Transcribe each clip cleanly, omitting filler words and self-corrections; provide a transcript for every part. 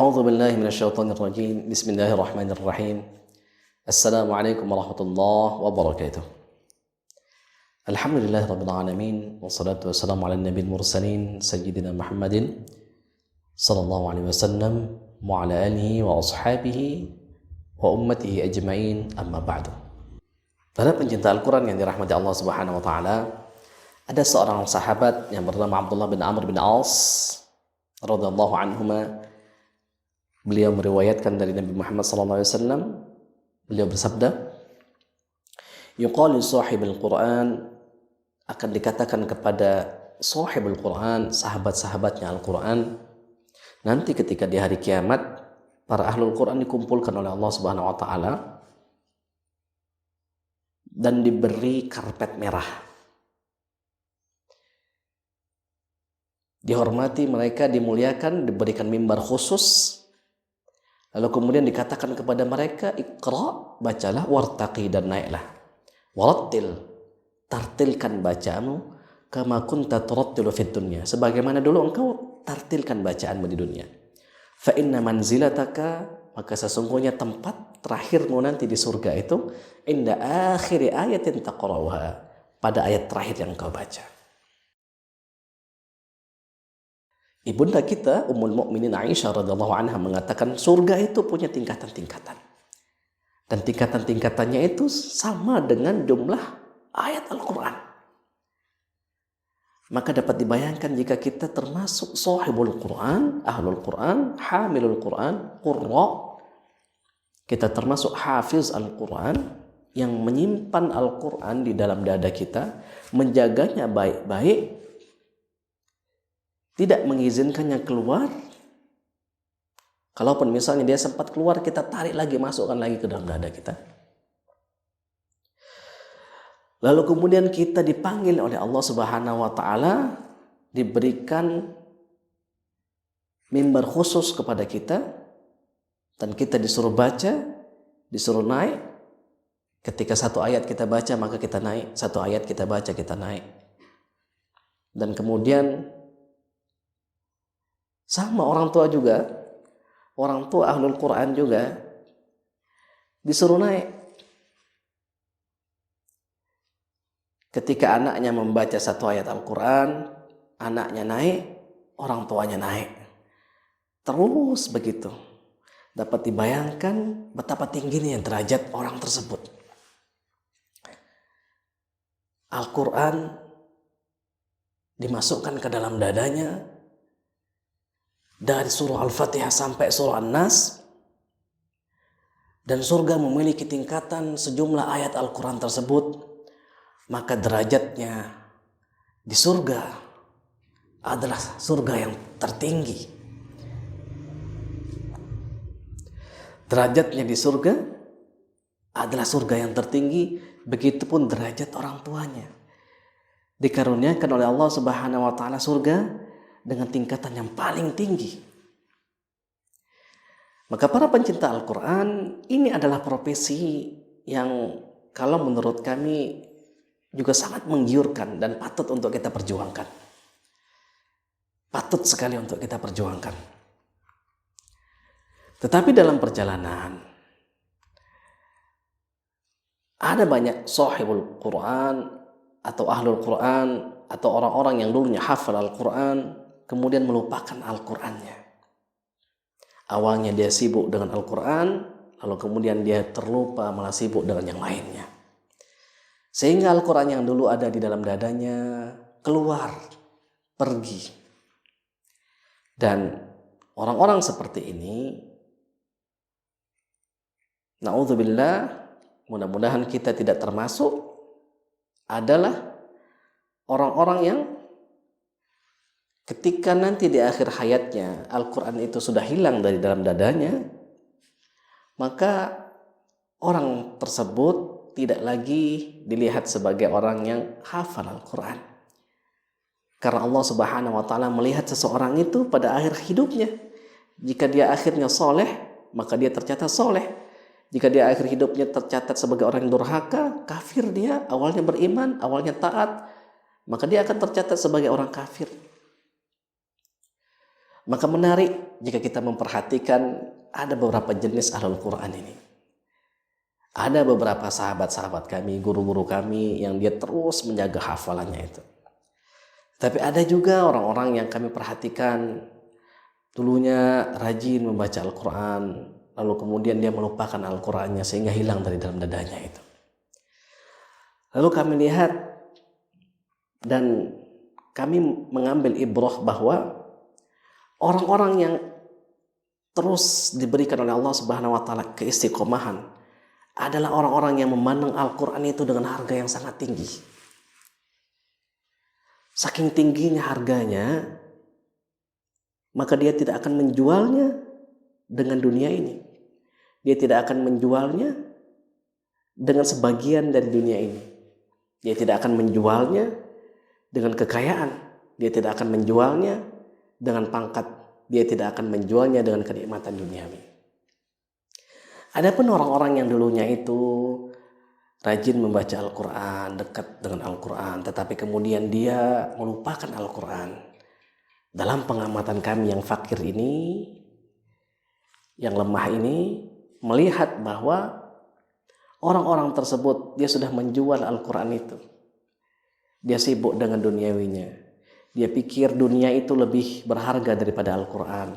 A'udzu billahi minasyaitonir rajim. Bismillahirrahmanirrahim. Assalamualaikum warahmatullahi wabarakatuh. Alhamdulillahirabbil alamin wassalatu wassalamu ala nabiyil mursalin sayyidina Muhammadin sallallahu alaihi wasallam wa ala alihi wa ashabihi wa ummatihi ajmain, amma ba'du. Para pencinta Al-Qur'an yang dirahmati Allah Subhanahu wa taala, ada seorang sahabat yang bernama Abdullah bin Amr bin As radhiyallahu anhuma. Beliau meriwayatkan dari Nabi Muhammad SAW. Beliau bersabda, yuqalu sahibul Quran, akan dikatakan kepada sahibul Quran, sahabat-sahabatnya Al-Quran, nanti ketika di hari kiamat para ahlul Quran dikumpulkan oleh Allah Subhanahu wa taala dan diberi karpet merah. Dihormati mereka, dimuliakan, diberikan mimbar khusus. Lalu kemudian dikatakan kepada mereka, Iqra, bacalah, wartaqi, dan naiklah. Warattil, tartilkan bacaanmu, kama kunta turattilu fid dunya, sebagaimana dulu engkau tartilkan bacaanmu di dunia. Fa inna manzilataka, maka sesungguhnya tempat terakhirmu nanti di surga itu, inda akhiri ayatin taqra'uha, pada ayat terakhir yang engkau baca. Ibunda kita Ummul Mukminin Aisyah radhiyallahu anha mengatakan surga itu punya tingkatan-tingkatan. Dan tingkatan-tingkatannya itu sama dengan jumlah ayat Al-Qur'an. Maka dapat dibayangkan jika kita termasuk sahibul Qur'an, ahlul Qur'an, hamilul Qur'an, qurra, kita termasuk hafiz Al-Qur'an yang menyimpan Al-Qur'an di dalam dada kita, menjaganya baik-baik, tidak mengizinkannya keluar. Kalaupun misalnya dia sempat keluar, kita tarik lagi, masukkan lagi ke dalam dada kita. Lalu kemudian kita dipanggil oleh Allah Subhanahu wa taala, diberikan mimbar khusus kepada kita, dan kita disuruh baca, disuruh naik. Ketika satu ayat kita baca, maka kita naik. Satu ayat kita baca, kita naik. Dan kemudian sama orang tua juga, orang tua ahlul Quran juga disuruh naik. Ketika anaknya membaca satu ayat Al-Quran, anaknya naik, orang tuanya naik. Terus begitu. Dapat dibayangkan betapa tingginya derajat orang tersebut. Al-Quran dimasukkan ke dalam dadanya, dari surah Al-Fatihah sampai surah An-Nas, dan surga memiliki tingkatan sejumlah ayat Al-Quran tersebut, maka derajatnya di surga adalah surga yang tertinggi. Derajatnya di surga adalah surga yang tertinggi, begitupun derajat orang tuanya. Dikaruniakan oleh Allah Subhanahu wa taala surga dengan tingkatan yang paling tinggi. Maka para pencinta Al-Quran, ini adalah profesi yang kalau menurut kami juga sangat menggiurkan dan patut untuk kita perjuangkan. Patut sekali untuk kita perjuangkan. Tetapi dalam perjalanan ada banyak sahibul Quran atau ahlul Quran atau orang-orang yang dulunya hafal Al-Quran, kemudian melupakan Al-Qur'annya. Awalnya dia sibuk dengan Al-Qur'an, lalu kemudian dia terlupa, malah sibuk dengan yang lainnya. Sehingga Al-Qur'an yang dulu ada di dalam dadanya keluar, pergi. Dan orang-orang seperti ini, na'udzubillah, mudah-mudahan kita tidak termasuk, adalah orang-orang yang ketika nanti di akhir hayatnya Al-Quran itu sudah hilang dari dalam dadanya, maka orang tersebut tidak lagi dilihat sebagai orang yang hafal Al-Quran. Karena Allah Subhanahu wa taala melihat seseorang itu pada akhir hidupnya. Jika dia akhirnya soleh, maka dia tercatat soleh. Jika dia akhir hidupnya tercatat sebagai orang yang durhaka, kafir dia, awalnya beriman, awalnya taat, maka dia akan tercatat sebagai orang kafir. Maka menarik jika kita memperhatikan ada beberapa jenis ahlul Quran ini. Ada beberapa sahabat-sahabat kami, guru-guru kami yang dia terus menjaga hafalannya itu. Tapi ada juga orang-orang yang kami perhatikan dulunya rajin membaca Al-Quran, lalu kemudian dia melupakan Al-Qurannya sehingga hilang dari dalam dadanya itu. Lalu kami lihat dan kami mengambil ibrah bahwa orang-orang yang terus diberikan oleh Allah Subhanahu wa taala keistiqomahan adalah orang-orang yang memandang Al-Quran itu dengan harga yang sangat tinggi. Saking tingginya harganya, maka dia tidak akan menjualnya dengan dunia ini. Dia tidak akan menjualnya dengan sebagian dari dunia ini. Dia tidak akan menjualnya dengan kekayaan. Dia tidak akan menjualnya dengan pangkat. Dia tidak akan menjualnya dengan kenikmatan duniawi. Adapun orang-orang yang dulunya itu rajin membaca Al-Quran, dekat dengan Al-Quran, tetapi kemudian dia melupakan Al-Quran. Dalam pengamatan kami yang fakir ini, yang lemah ini, melihat bahwa orang-orang tersebut dia sudah menjual Al-Quran itu. Dia sibuk dengan duniawinya. Dia pikir dunia itu lebih berharga daripada Al-Quran.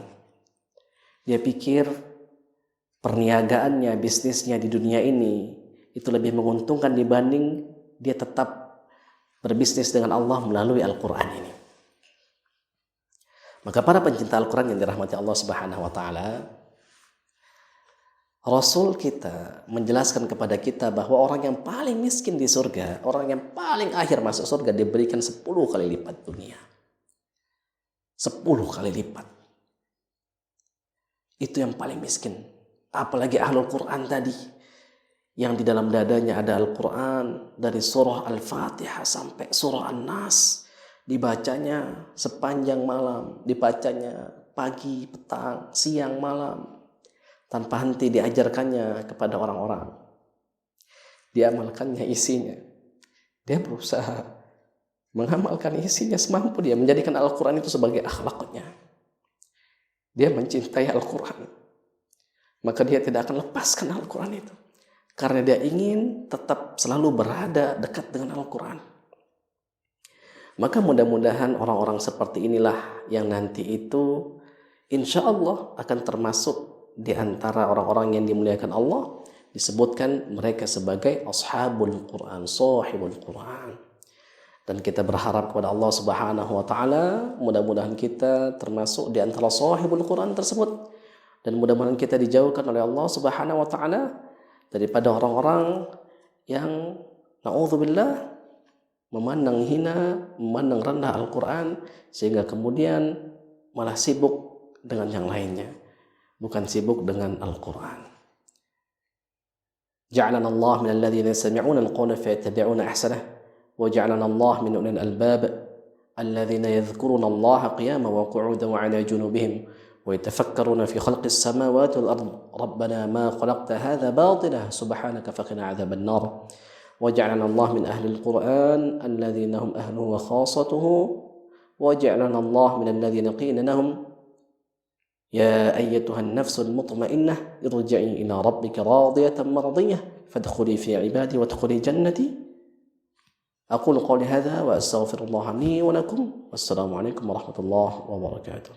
Dia pikir perniagaannya, bisnisnya di dunia ini itu lebih menguntungkan dibanding dia tetap berbisnis dengan Allah melalui Al-Quran ini. Maka para pencinta Al-Quran yang dirahmati Allah Subhanahu wa taala, Rasul kita menjelaskan kepada kita bahwa orang yang paling miskin di surga, orang yang paling akhir masuk surga diberikan 10 kali lipat dunia. 10 kali lipat. Itu yang paling miskin. Apalagi ahlul Quran tadi, yang di dalam dadanya ada Al-Quran dari surah Al-Fatihah sampai surah An-Nas, dibacanya sepanjang malam, dibacanya pagi, petang, siang, malam, tanpa henti diajarkannya kepada orang-orang. Diamalkannya isinya. Dia berusaha mengamalkan isinya semampu dia, menjadikan Al-Quran itu sebagai akhlaknya. Dia mencintai Al-Quran, maka dia tidak akan lepaskan Al-Quran itu, karena dia ingin tetap selalu berada dekat dengan Al-Quran. Maka mudah-mudahan orang-orang seperti inilah yang nanti itu insya Allah akan termasuk di antara orang-orang yang dimuliakan Allah. Disebutkan mereka sebagai ashabul Quran, sahibul Quran. Dan kita berharap kepada Allah Subhanahu wa taala, mudah-mudahan kita termasuk di antara sahibul Quran tersebut, dan mudah-mudahan kita dijauhkan oleh Allah Subhanahu wa taala daripada orang-orang yang na'udzubillah memandang hina, memandang rendah Al-Quran, sehingga kemudian malah sibuk dengan yang lainnya, bukan sibuk dengan Al-Quran. Ja'alana Allah minal ladzina yastami'una al-qawla fayattabi'una ahsanah, wa ja'alana Allah min ulil albab alladzina yadhkuruna Allah qiyaman wa qu'udan wa 'ala junubihim wa yatafakkaruna fi khalqis samawati wal ard. Rabbana ma khalaqta hadza batila subhanaka faqina 'adzaban nar. وجعلنا الله من أهل القرآن الذين هم أهله وخاصته وجعلنا الله من الذين قيل لهم يا أيتها النفس المطمئنة ارجعي إلى ربك راضية مرضية فادخلي في عبادي وادخلي جنتي. أقول قولي هذا وأستغفر الله لي ولكم والسلام عليكم ورحمة الله وبركاته.